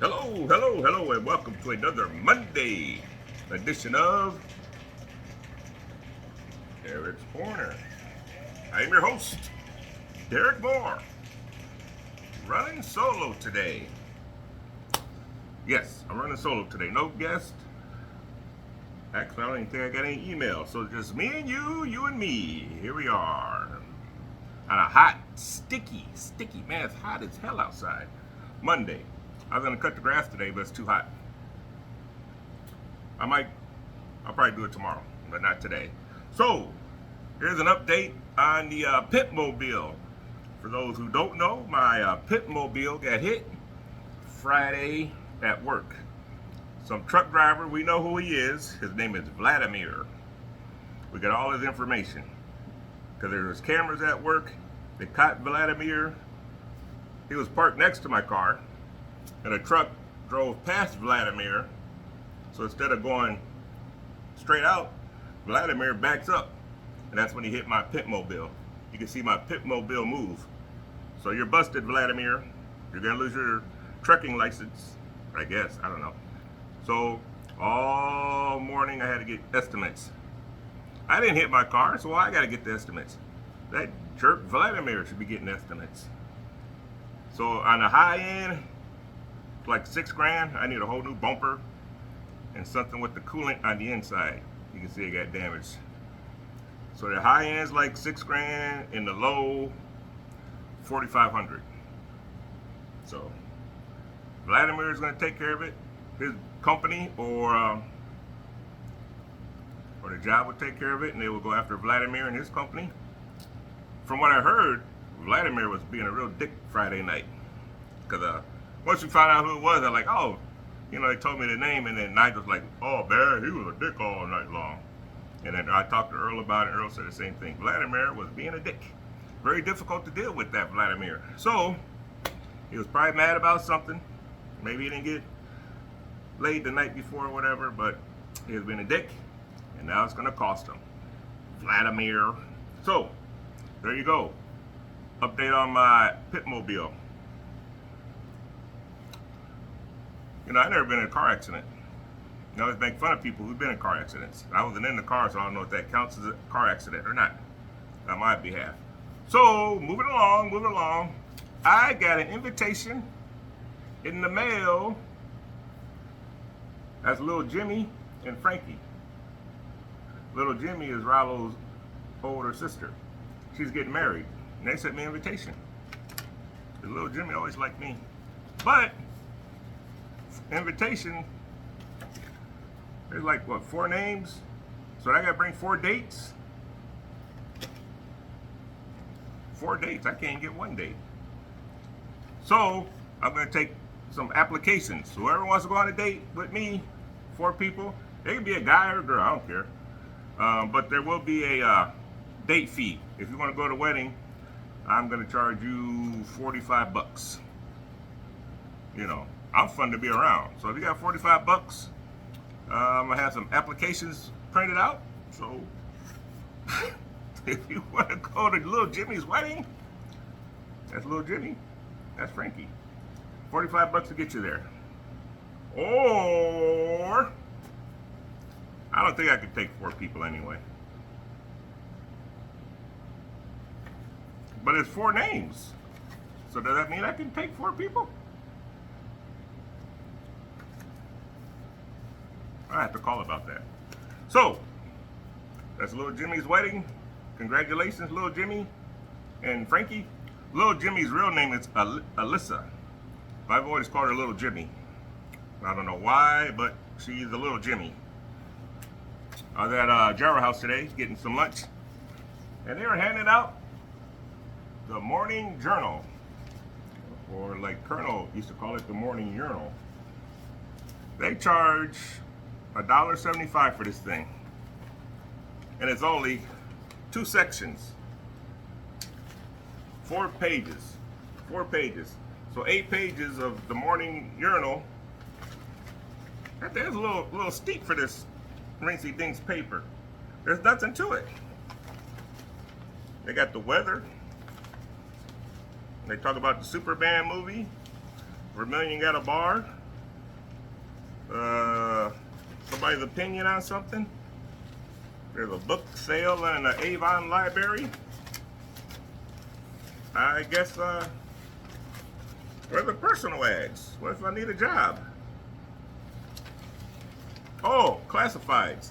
Hello, and welcome to another Monday edition of Derrick's Corner. I am your host, Derrick Moore, running solo today. Yes, I'm running solo today. No guest. Actually, I don't even think I got any emails. So just me and you and me. Here we are. On a hot, sticky, man, it's hot as hell outside. Monday. I was gonna cut the grass today, but it's too hot. I'll probably do it tomorrow, but not today. So, here's an update on the pimp mobile. For those who don't know, my pimp mobile got hit Friday at work. Some truck driver, we know who he is. His name is Vladimir. We got all his information because there's cameras at work. They caught Vladimir. He was parked next to my car, and a truck drove past Vladimir. So instead of going straight out, Vladimir backs up, and that's when he hit my pimp mobile. You can see my pimp mobile move. So you're busted, Vladimir. You're gonna lose your trucking license, I guess. I don't know. So all morning I had to get estimates. I didn't hit my car, so I got to get the estimates. That jerk Vladimir should be getting estimates. So on the high end, like $6 grand, I need a whole new bumper and something with the coolant on the inside. You can see it got damaged. So the high end is like $6 grand, and the low, $4,500. So Vladimir is going to take care of it. His company or the job would take care of it, and they will go after Vladimir and his company. From what I heard, Vladimir was being a real dick Friday night. Because once we found out who it was, I'm like, oh, they told me the name, and then Nigel's like, oh, man, he was a dick all night long. And then I talked to Earl about it, and Earl said the same thing. Vladimir was being a dick. Very difficult to deal with that Vladimir. So, he was probably mad about something. Maybe he didn't get laid the night before or whatever, but he was being a dick, and now it's going to cost him. Vladimir. So, there you go. Update on my pit mobile. I've never been in a car accident. I always make fun of people who've been in car accidents. I wasn't in the car, so I don't know if that counts as a car accident or not on my behalf. So, moving along. I got an invitation in the mail. That's little Jimmy and Frankie. Little Jimmy is Rollo's older sister. She's getting married, and they sent me an invitation. The little Jimmy always liked me. But, invitation, there's like, 4 names? So I gotta bring 4 dates? 4 dates, I can't get 1 date. So, I'm gonna take some applications. Whoever wants to go on a date with me, 4 people, they can be a guy or a girl, I don't care. But there will be a date fee. If you want to go to a wedding, I'm going to charge you $45. I'm fun to be around. So if you got $45, I'm going to have some applications printed out. So if you want to go to little Jimmy's wedding, that's little Jimmy, that's Frankie. $45 to get you there. Or I don't think I could take 4 people anyway. But it's 4 names. So does that mean I can take 4 people? I have to call about that. So, that's little Jimmy's wedding. Congratulations, little Jimmy and Frankie. Little Jimmy's real name is Alyssa. I've always called her little Jimmy. I don't know why, but she's a little Jimmy. I was at Jarrah House today getting some lunch, and they were handing out the Morning Journal, or like Colonel used to call it, the Morning Urinal. They charge $1.75 for this thing, and it's only 2 sections, 4 pages, so 8 pages of the Morning Urinal. There's a little steep for this rincy dings paper. There's nothing to it. They got the weather. They talk about the Superman movie. Vermillion got a bar. somebody's opinion on something. There's a book sale in the Avon Library. I guess, where's the personal ads? What if I need a job? Oh, classifieds.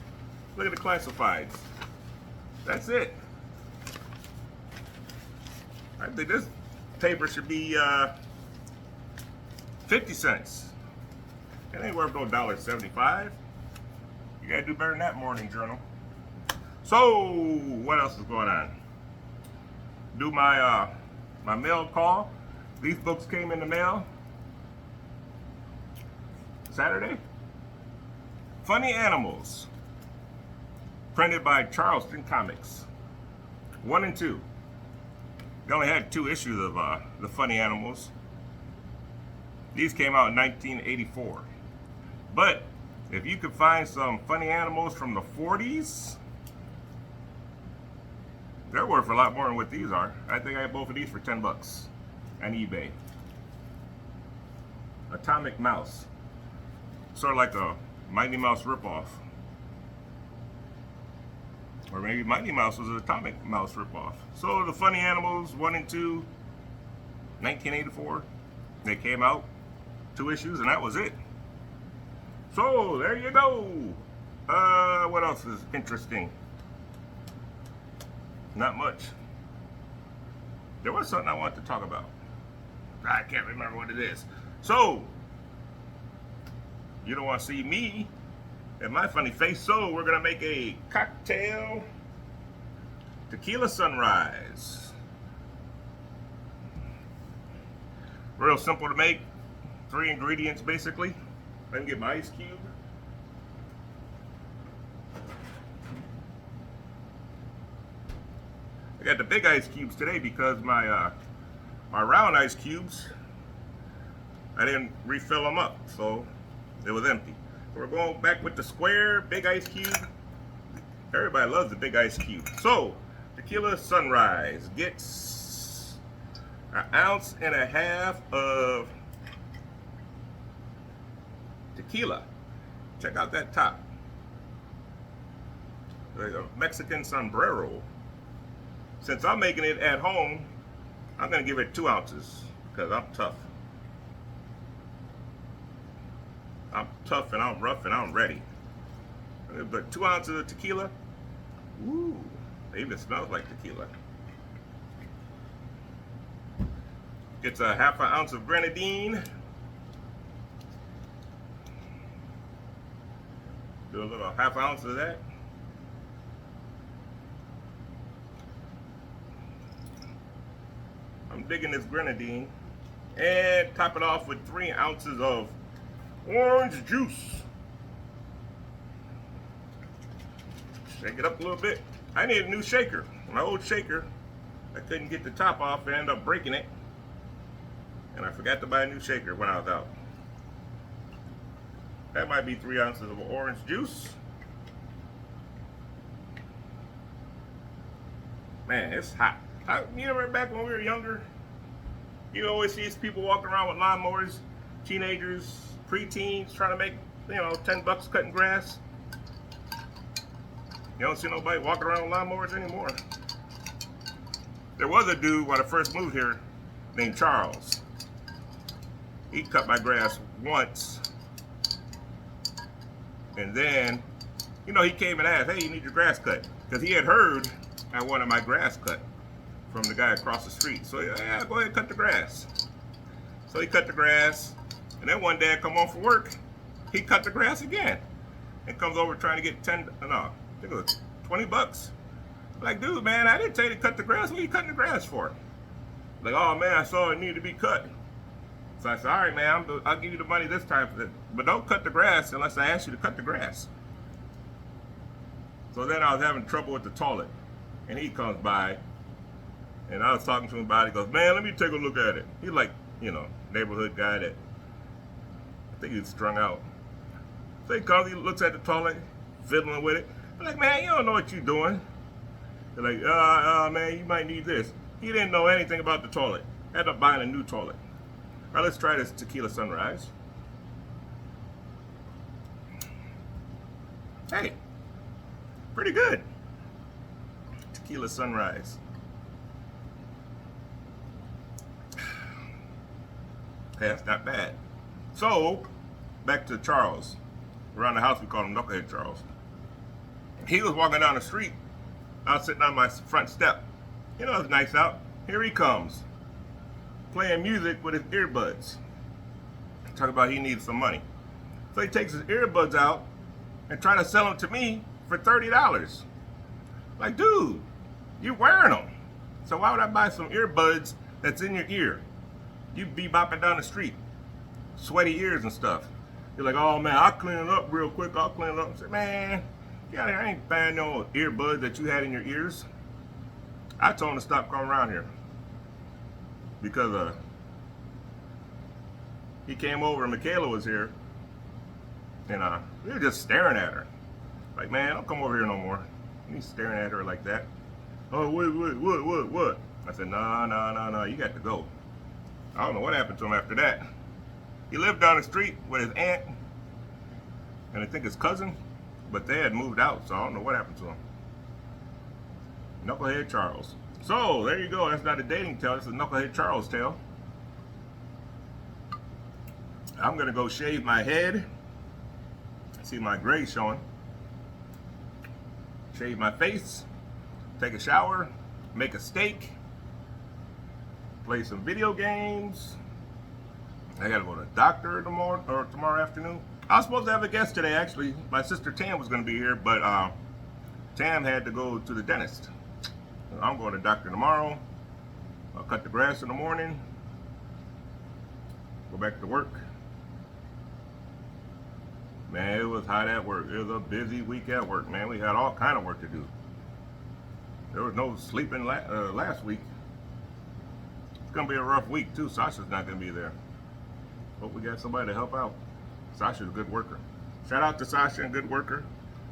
Look at the classifieds. That's it. I think this paper should be 50 cents. It ain't worth no $1.75. You gotta do better than that, Morning Journal. So, what else is going on? Do my my mail call. These books came in the mail Saturday. Funny Animals, printed by Charleston Comics, 1 and 2. They only had 2 issues of the Funny Animals. These came out in 1984. But if you could find some Funny Animals from the 40s, they're worth a lot more than what these are. I think I have both of these for 10 bucks on eBay. Atomic Mouse, sort of like a Mighty Mouse ripoff. Or maybe Mighty Mouse was an Atomic Mouse ripoff. So the Funny Animals 1 and 2, 1984. They came out, 2 issues, and that was it. So there you go. What else is interesting? Not much. There was something I wanted to talk about. I can't remember what it is. So you don't want to see me and my funny face, so we're gonna make a cocktail tequila sunrise. Real simple to make. 3 ingredients basically. Let me get my ice cube. I got the big ice cubes today because my round ice cubes, I didn't refill them up, so it was empty. So we're going back with the square big ice cube. Everybody loves the big ice cube. So tequila sunrise gets 1.5 ounces of tequila. Check out that top. There's a Mexican sombrero. Since I'm making it at home, I'm gonna give it 2 ounces because I'm tough. I'm tough and I'm rough and I'm ready. But 2 ounces of tequila. Ooh, it even smells like tequila. Gets a 1/2 ounce of grenadine. Do a little 1/2 ounce of that. I'm digging this grenadine. And top it off with 3 ounces of orange juice. Shake it up a little bit. I need a new shaker. My old shaker, I couldn't get the top off and ended up breaking it. And I forgot to buy a new shaker when I was out. That might be 3 ounces of orange juice. Man, it's hot. You remember back when we were younger? You always see these people walking around with lawnmowers, teenagers, preteens, trying to make, 10 bucks cutting grass. You don't see nobody walking around with lawnmowers anymore. There was a dude when I first moved here named Charles. He cut my grass once. And then, he came and asked, hey, you need your grass cut. Because he had heard I wanted my grass cut from the guy across the street. So, yeah, go ahead and cut the grass. So he cut the grass. And then one day I come home from work, he cut the grass again. And comes over trying to get I think it was 20 bucks. I'm like, dude, man, I didn't tell you to cut the grass. What are you cutting the grass for? Like, oh, man, I saw it needed to be cut. So I said, all right, man, I'll give you the money this time. But don't cut the grass unless I ask you to cut the grass. So then I was having trouble with the toilet. And he comes by. And I was talking to him about it. He goes, man, let me take a look at it. He's like, neighborhood guy that I think he's strung out. So he comes, he looks at the toilet, fiddling with it. I'm like, man, you don't know what you're doing. They're like, man, you might need this. He didn't know anything about the toilet. Ended up buying a new toilet. All right, let's try this tequila sunrise. Hey, pretty good. Tequila sunrise. Hey, that's not bad. So, back to Charles. Around the house, we call him Knucklehead Charles. He was walking down the street. I was sitting on my front step. You know, it's nice out. Here he comes, playing music with his earbuds. Talking about he needs some money. So he takes his earbuds out and try to sell them to me for $30. Like, dude, you're wearing them. So why would I buy some earbuds that's in your ear? You be bopping down the street, sweaty ears and stuff. You're like, oh man, I'll clean it up real quick. I'll clean it up. I say, man, get out of here. I ain't buying no earbuds that you had in your ears. I told him to stop coming around here because he came over and Michaela was here, and we were just staring at her. Like, man, don't come over here no more. He's staring at her like that. Oh, what? I said, no, you got to go. I don't know what happened to him after that. He lived down the street with his aunt and I think his cousin, but they had moved out, so I don't know what happened to him. Knucklehead Charles. So, there you go. That's not a dating tale. It's a Knucklehead Charles tale. I'm going to go shave my head. See my gray showing. Shave my face. Take a shower. Make a steak. Play some video games. I gotta go to the doctor tomorrow afternoon. I was supposed to have a guest today, actually. My sister Tam was gonna be here, but Tam had to go to the dentist. I'm going to the doctor tomorrow. I'll cut the grass in the morning. Go back to work. Man, it was hot at work. It was a busy week at work, man. We had all kind of work to do. There was no sleeping last week. It's gonna be a rough week too. Sasha's not gonna be there. Hope we got somebody to help out. Sasha's a good worker. Shout out to Sasha, a good worker.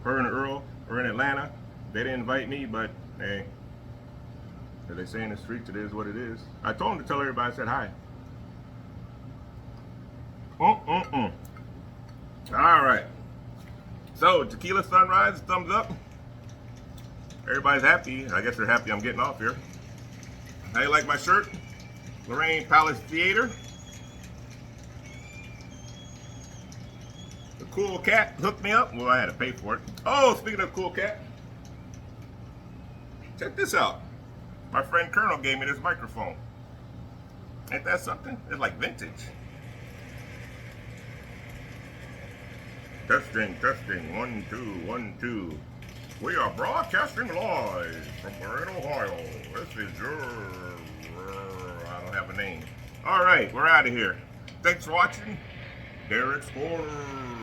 Her and Earl are in Atlanta. They didn't invite me, but hey, as they say in the streets, it is what it is. I told them to tell everybody I said hi. All right. So, tequila sunrise, thumbs up. Everybody's happy. I guess they're happy I'm getting off here. How you like my shirt? Lorraine Palace Theater. The cool cat hooked me up. Well, I had to pay for it. Oh, speaking of cool cat, check this out. My friend Colonel gave me this microphone. Ain't that something? It's like vintage. Testing. 1, 2, 1, 2. We are broadcasting live from Moraine, Ohio. This is your... I don't have a name. All right, we're out of here. Thanks for watching. Derrick's Corner.